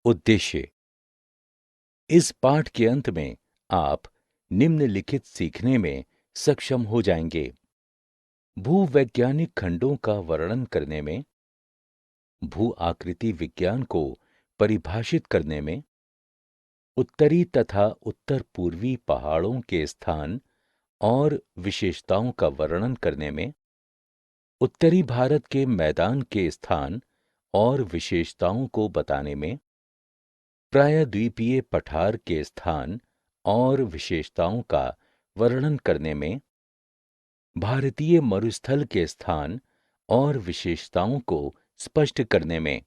उद्देश्य। इस पाठ के अंत में आप निम्नलिखित सीखने में सक्षम हो जाएंगे। भूवैज्ञानिक खंडों का वर्णन करने में, भू आकृति विज्ञान को परिभाषित करने में, उत्तरी तथा उत्तर पूर्वी पहाड़ों के स्थान और विशेषताओं का वर्णन करने में, उत्तरी भारत के मैदान के स्थान और विशेषताओं को बताने में, प्रायद्वीपीय पठार के स्थान और विशेषताओं का वर्णन करने में, भारतीय मरुस्थल के स्थान और विशेषताओं को स्पष्ट करने में,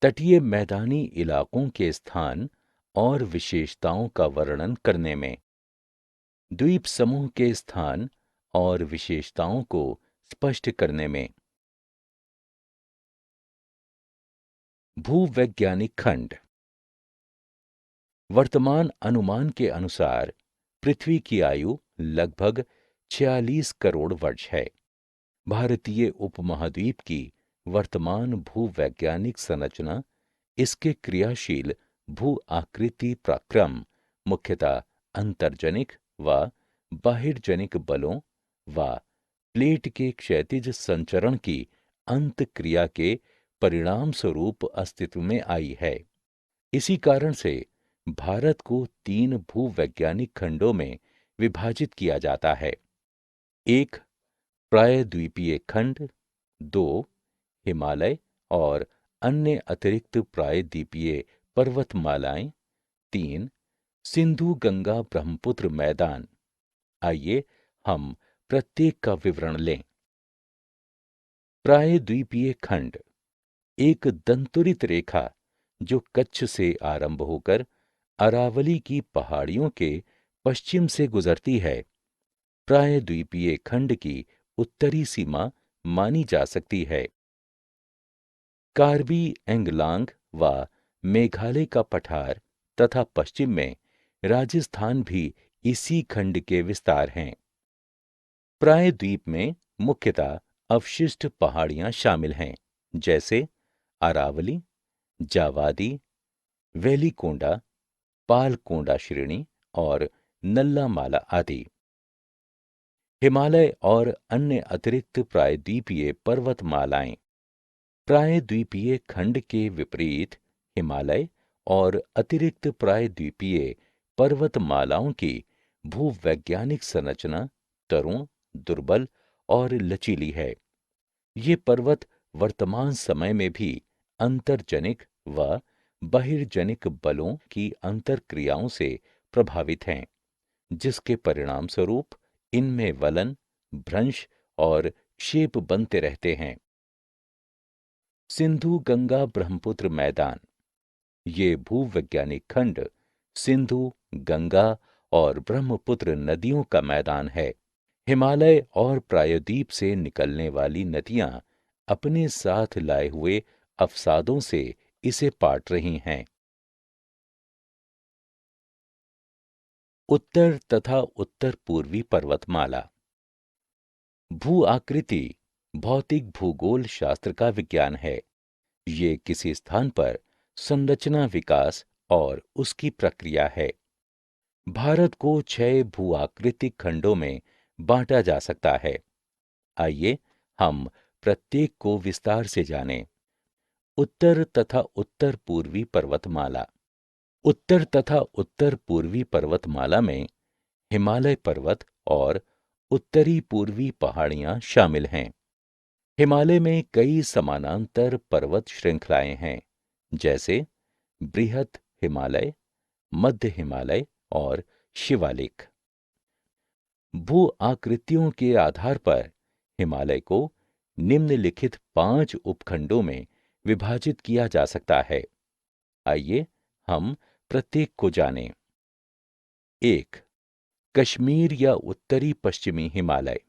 तटीय मैदानी इलाकों के स्थान और विशेषताओं का वर्णन करने में, द्वीप समूह के स्थान और विशेषताओं को स्पष्ट करने में। भूवैज्ञानिक खंड। वर्तमान अनुमान के अनुसार पृथ्वी की आयु लगभग 46 करोड़ वर्ष है। भारतीय उपमहाद्वीप की वर्तमान भूवैज्ञानिक संरचना इसके क्रियाशील भू आकृति प्रक्रम, मुख्यतः अंतर्जनिक व बहिर्जनिक बलों व प्लेट के क्षैतिज संचरण की अंत क्रिया के परिणाम स्वरूप अस्तित्व में आई है। इसी कारण से भारत को 3 भूवैज्ञानिक खंडों में विभाजित किया जाता है। 1 प्रायद्वीपीय खंड, 2 हिमालय और अन्य अतिरिक्त प्रायद्वीपीय पर्वतमालाएं, 3 सिंधु गंगा ब्रह्मपुत्र मैदान। आइए हम प्रत्येक का विवरण लें। प्रायद्वीपीय खंड एक दंतुरित रेखा जो कच्छ से आरंभ होकर अरावली की पहाड़ियों के पश्चिम से गुजरती है, प्रायद्वीपीय खंड की उत्तरी सीमा मानी जा सकती है। कार्बी एंगलांग व मेघालय का पठार तथा पश्चिम में राजस्थान भी इसी खंड के विस्तार हैं। प्रायद्वीप में मुख्यतः अवशिष्ट पहाड़ियां शामिल हैं, जैसे अरावली, जावादी, वेलिकोंडा, पालकोंडा श्रेणी और नल्लामाला आदि। हिमालय और अन्य अतिरिक्त प्रायद्वीपीय पर्वतमालाएं। प्रायद्वीपीय खंड के विपरीत हिमालय और अतिरिक्त प्रायद्वीपीय पर्वतमालाओं की भूवैज्ञानिक संरचना तरुण, दुर्बल और लचीली है। ये पर्वत वर्तमान समय में भी अंतर्जनिक व बहिर्जनिक बलों की अंतर्क्रियाओं से प्रभावित हैं, जिसके परिणाम स्वरूप इनमें वलन, भ्रंश और क्षेप बनते रहते हैं। सिंधु गंगा ब्रह्मपुत्र मैदान। ये भूवैज्ञानिक खंड सिंधु, गंगा और ब्रह्मपुत्र नदियों का मैदान है। हिमालय और प्रायद्वीप से निकलने वाली नदियां अपने साथ लाए हुए अवसादों से इसे पाट रही हैं। उत्तर तथा उत्तर पूर्वी पर्वतमाला। भू आकृति भौतिक भूगोल शास्त्र का विज्ञान है। ये किसी स्थान पर संरचना विकास और उसकी प्रक्रिया है। भारत को 6 भू आकृतिक खंडों में बांटा जा सकता है। आइए हम प्रत्येक को विस्तार से जानें। उत्तर तथा उत्तर पूर्वी पर्वतमाला। उत्तर तथा उत्तर पूर्वी पर्वतमाला में हिमालय पर्वत और उत्तरी पूर्वी पहाड़ियां शामिल हैं। हिमालय में कई समानांतर पर्वत श्रृंखलाएं हैं, जैसे बृहत हिमालय, मध्य हिमालय और शिवालिक। भू आकृतियों के आधार पर हिमालय को निम्नलिखित 5 उपखंडों में विभाजित किया जा सकता है। आइए हम प्रत्येक को जानें। 1 कश्मीर या उत्तरी पश्चिमी हिमालय।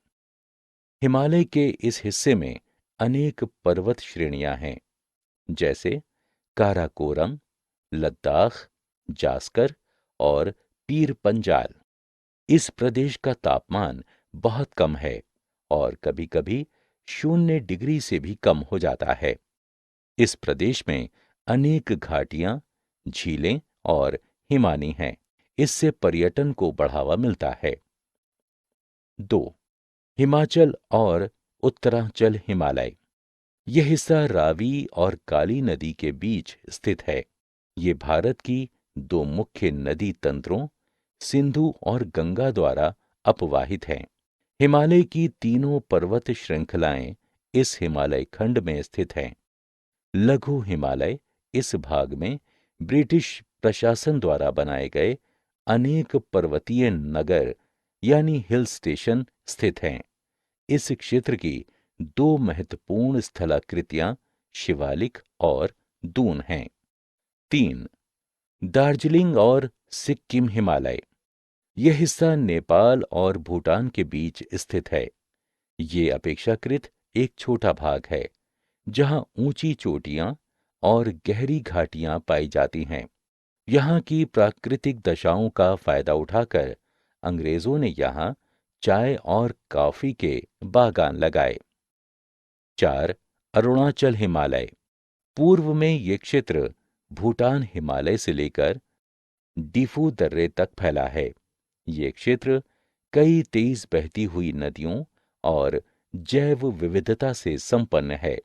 हिमालय के इस हिस्से में अनेक पर्वत श्रेणियां हैं, जैसे काराकोरम, लद्दाख, जास्कर और पीर पंजाल। इस प्रदेश का तापमान बहुत कम है और कभी-कभी 0 डिग्री से भी कम हो जाता है। इस प्रदेश में अनेक घाटियां, झीलें और हिमानी हैं। इससे पर्यटन को बढ़ावा मिलता है। 2. हिमाचल और उत्तरांचल हिमालय। यह हिस्सा रावी और काली नदी के बीच स्थित है। ये भारत की दो मुख्य नदी तंत्रों सिंधु और गंगा द्वारा अपवाहित हैं। हिमालय की तीनों पर्वत श्रृंखलाएं इस हिमालय खंड में स्थित हैं। लघु हिमालय इस भाग में ब्रिटिश प्रशासन द्वारा बनाए गए अनेक पर्वतीय नगर यानी हिल स्टेशन स्थित हैं। इस क्षेत्र की दो महत्वपूर्ण स्थलाकृतियां शिवालिक और दून हैं। 3. दार्जिलिंग और सिक्किम हिमालय। यह हिस्सा नेपाल और भूटान के बीच स्थित है। ये अपेक्षाकृत एक छोटा भाग है, जहां ऊंची चोटियां और गहरी घाटियां पाई जाती हैं। यहाँ की प्राकृतिक दशाओं का फायदा उठाकर अंग्रेजों ने यहाँ चाय और कॉफी के बागान लगाए। 4. अरुणाचल हिमालय। पूर्व में ये क्षेत्र भूटान हिमालय से लेकर डिफू दर्रे तक फैला है। ये क्षेत्र कई तेज बहती हुई नदियों और जैव विविधता से संपन्न है।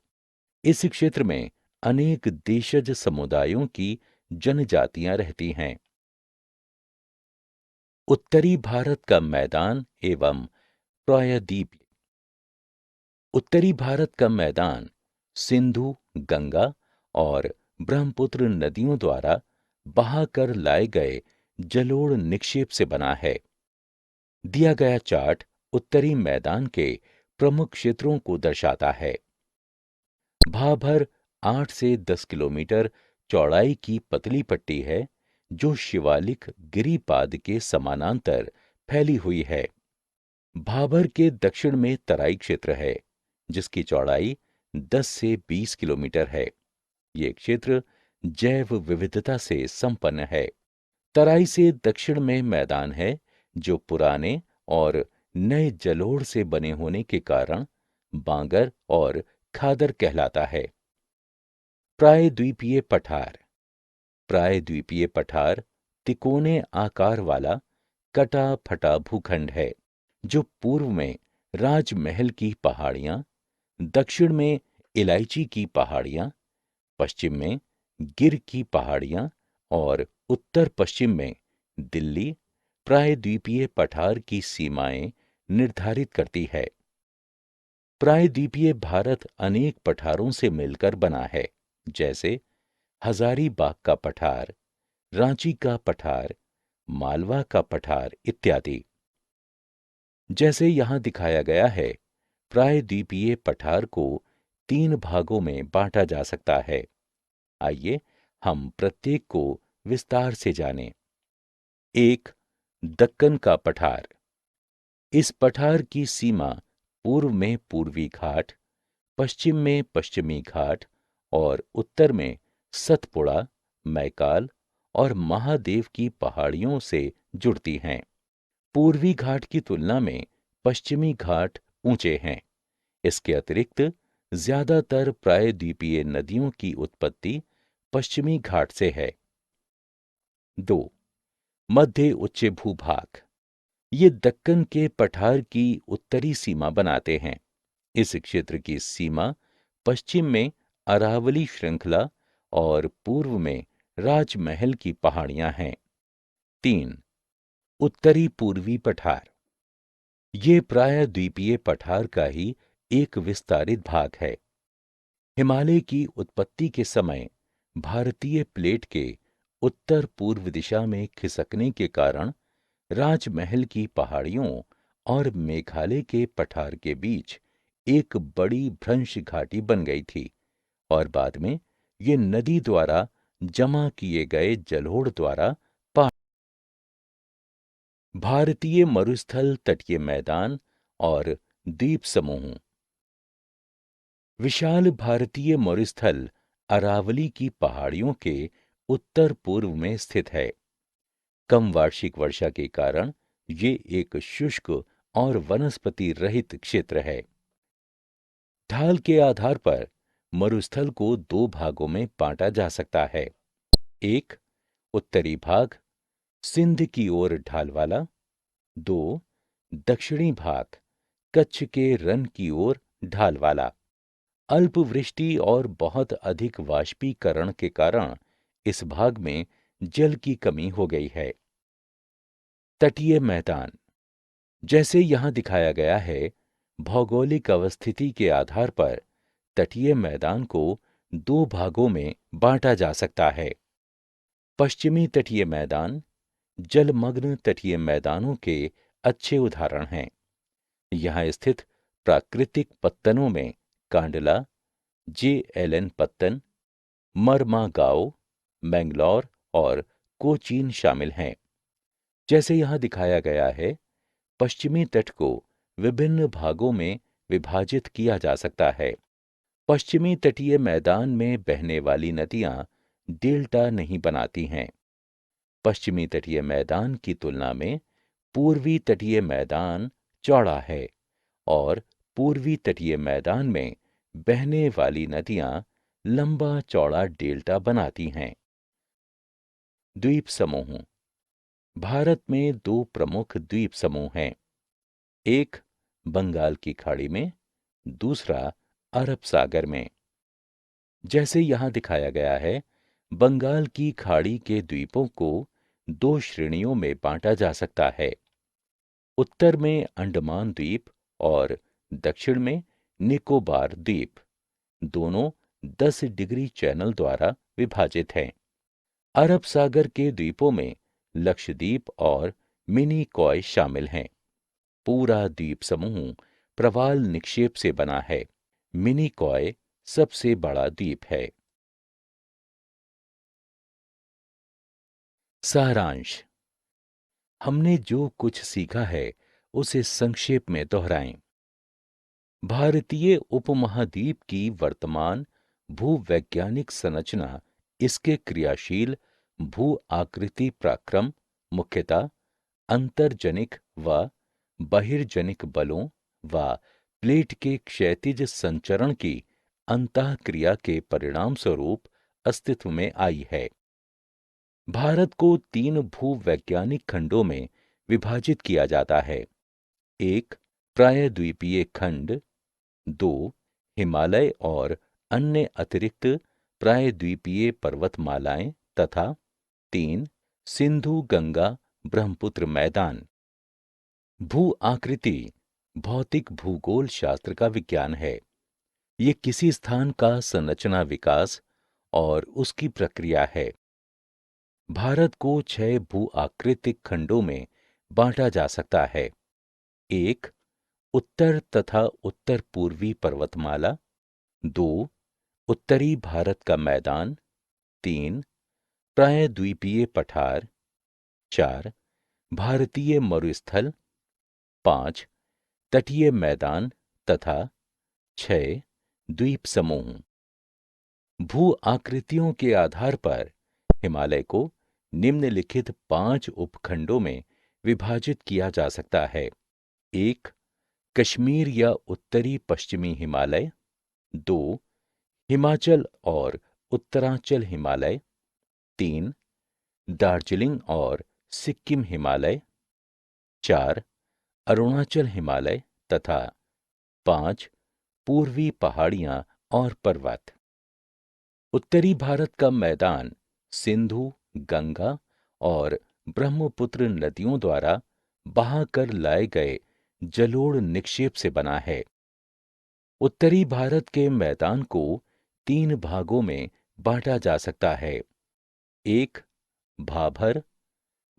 इस क्षेत्र में अनेक देशज समुदायों की जनजातियां रहती हैं। उत्तरी भारत का मैदान एवं प्रायद्वीप। उत्तरी भारत का मैदान सिंधु, गंगा और ब्रह्मपुत्र नदियों द्वारा बहाकर लाए गए जलोढ़ निक्षेप से बना है। दिया गया चार्ट उत्तरी मैदान के प्रमुख क्षेत्रों को दर्शाता है। भाभर 8 से 10 किलोमीटर चौड़ाई की पतली पट्टी है, जो शिवालिक गिरिपाद के समानांतर फैली हुई है। भाभर के दक्षिण में तराई क्षेत्र है, जिसकी चौड़ाई 10 से 20 किलोमीटर है। ये क्षेत्र जैव विविधता से संपन्न है। तराई से दक्षिण में मैदान है, जो पुराने और नए जलोढ़ से बने होने के कारण बांगर और खादर कहलाता है। प्रायद्वीपीय पठार। प्रायद्वीपीय पठार तिकोने आकार वाला कटा फटा भूखंड है, जो पूर्व में राजमहल की पहाड़ियां, दक्षिण में इलायची की पहाड़ियां, पश्चिम में गिर की पहाड़ियां और उत्तर पश्चिम में दिल्ली प्रायद्वीपीय पठार की सीमाएं निर्धारित करती है। प्रायद्वीपीय भारत अनेक पठारों से मिलकर बना है, जैसे हजारीबाग का पठार, रांची का पठार, मालवा का पठार इत्यादि। जैसे यहां दिखाया गया है, प्रायद्वीपीय पठार को 3 भागों में बांटा जा सकता है। आइए हम प्रत्येक को विस्तार से जानें। 1. दक्कन का पठार। इस पठार की सीमा पूर्व में पूर्वी घाट, पश्चिम में पश्चिमी घाट और उत्तर में सतपुड़ा, मैकाल और महादेव की पहाड़ियों से जुड़ती हैं। पूर्वी घाट की तुलना में पश्चिमी घाट ऊंचे हैं। इसके अतिरिक्त ज्यादातर प्रायद्वीपीय नदियों की उत्पत्ति पश्चिमी घाट से है। 2. मध्य उच्च भूभाग। ये दक्कन के पठार की उत्तरी सीमा बनाते हैं। इस क्षेत्र की सीमा पश्चिम में अरावली श्रृंखला और पूर्व में राजमहल की पहाड़ियां हैं। 3. उत्तरी पूर्वी पठार। ये प्रायद्वीपीय पठार का ही एक विस्तारित भाग है। हिमालय की उत्पत्ति के समय भारतीय प्लेट के उत्तर पूर्व दिशा में खिसकने के कारण राजमहल की पहाड़ियों और मेघालय के पठार के बीच एक बड़ी भ्रंश घाटी बन गई थी और बाद में ये नदी द्वारा जमा किए गए जलोढ़ द्वारा पा। भारतीय मरुस्थल तटीय मैदान और द्वीप समूह। विशाल भारतीय मरुस्थल अरावली की पहाड़ियों के उत्तर पूर्व में स्थित है। कम वार्षिक वर्षा के कारण ये एक शुष्क और वनस्पति रहित क्षेत्र है। ढाल के आधार पर मरुस्थल को दो भागों में बांटा जा सकता है। एक, उत्तरी भाग, सिंध की ओर ढाल वाला। दो, दक्षिणी भाग, कच्छ के रन की ओर ढाल वाला। अल्पवृष्टि और बहुत अधिक वाष्पीकरण के कारण इस भाग में जल की कमी हो गई है। तटीय मैदान, जैसे यहाँ दिखाया गया है, भौगोलिक अवस्थिति के आधार पर तटीय मैदान को दो भागों में बांटा जा सकता है। पश्चिमी तटीय मैदान जलमग्न तटीय मैदानों के अच्छे उदाहरण हैं। यहाँ स्थित प्राकृतिक पत्तनों में कांडला, जेएलएन पत्तन, मरमागाओ, मैंगलोर और कोचीन शामिल हैं। जैसे यहाँ दिखाया गया है, पश्चिमी तट को विभिन्न भागों में विभाजित किया जा सकता है। पश्चिमी तटीय मैदान में बहने वाली नदियां डेल्टा नहीं बनाती हैं। पश्चिमी तटीय मैदान की तुलना में पूर्वी तटीय मैदान चौड़ा है और पूर्वी तटीय मैदान में बहने वाली नदियां लंबा चौड़ा डेल्टा बनाती हैं। द्वीप समूह, भारत में दो प्रमुख द्वीप समूह हैं। एक बंगाल की खाड़ी में, दूसरा अरब सागर में। जैसे यहाँ दिखाया गया है, बंगाल की खाड़ी के द्वीपों को दो श्रेणियों में बांटा जा सकता है। उत्तर में अंडमान द्वीप और दक्षिण में निकोबार द्वीप, दोनों 10 डिग्री चैनल द्वारा विभाजित हैं। अरब सागर के द्वीपों में लक्षद्वीप और मिनिकॉय शामिल हैं। पूरा द्वीप समूह प्रवाल निक्षेप से बना है। मिनिकॉय सबसे बड़ा द्वीप है। सारांश, हमने जो कुछ सीखा है उसे संक्षेप में दोहराएं। भारतीय उपमहाद्वीप की वर्तमान भूवैज्ञानिक संरचना इसके क्रियाशील भू आकृति पराक्रम मुख्यतः अंतर्जनिक व बहिर्जनिक बलों व प्लेट के क्षैतिज संचरण की अंतःक्रिया के परिणाम स्वरूप अस्तित्व में आई है। भारत को तीन भूवैज्ञानिक खंडों में विभाजित किया जाता है। एक, प्रायद्वीपीय खंड। दो, हिमालय और अन्य अतिरिक्त प्रायद्वीपीय पर्वतमालाएं तथा तीन, सिंधु गंगा ब्रह्मपुत्र मैदान। भू आकृति भौतिक भूगोल शास्त्र का विज्ञान है। ये किसी स्थान का संरचना विकास और उसकी प्रक्रिया है। भारत को 6 भू आकृतिक खंडों में बांटा जा सकता है। एक, उत्तर तथा उत्तर पूर्वी पर्वतमाला। दो, उत्तरी भारत का मैदान। तीन, प्रायद्वीपीय पठार। चार, भारतीय मरुस्थल। पांच, तटीय मैदान तथा छह, द्वीप समूह। भू आकृतियों के आधार पर हिमालय को निम्नलिखित 5 उपखंडों में विभाजित किया जा सकता है। एक, कश्मीर या उत्तरी पश्चिमी हिमालय। दो, हिमाचल और उत्तरांचल हिमालय। तीन, दार्जिलिंग और सिक्किम हिमालय। चार, अरुणाचल हिमालय तथा पांच, पूर्वी पहाड़ियां और पर्वत। उत्तरी भारत का मैदान सिंधु, गंगा और ब्रह्मपुत्र नदियों द्वारा बहाकर लाए गए जलोढ़ निक्षेप से बना है। उत्तरी भारत के मैदान को 3 भागों में बांटा जा सकता है। एक, भाभर।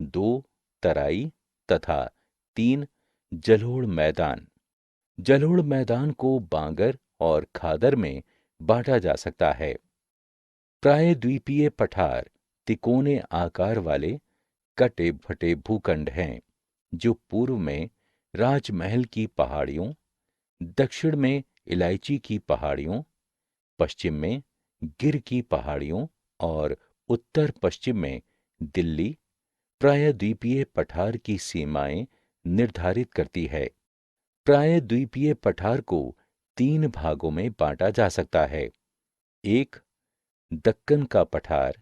दो, तराई तथा तीन, जलोढ़ मैदान। जलोढ़ मैदान को बांगर और खादर में बांटा जा सकता है। प्रायद्वीपीय पठार तिकोने आकार वाले कटे फटे भूखंड हैं, जो पूर्व में राजमहल की पहाड़ियों, दक्षिण में इलायची की पहाड़ियों, पश्चिम में गिर की पहाड़ियों और उत्तर पश्चिम में दिल्ली प्रायद्वीपीय पठार की सीमाएं निर्धारित करती है। प्रायद्वीपीय पठार को 3 भागों में बांटा जा सकता है। एक दक्कन का पठार,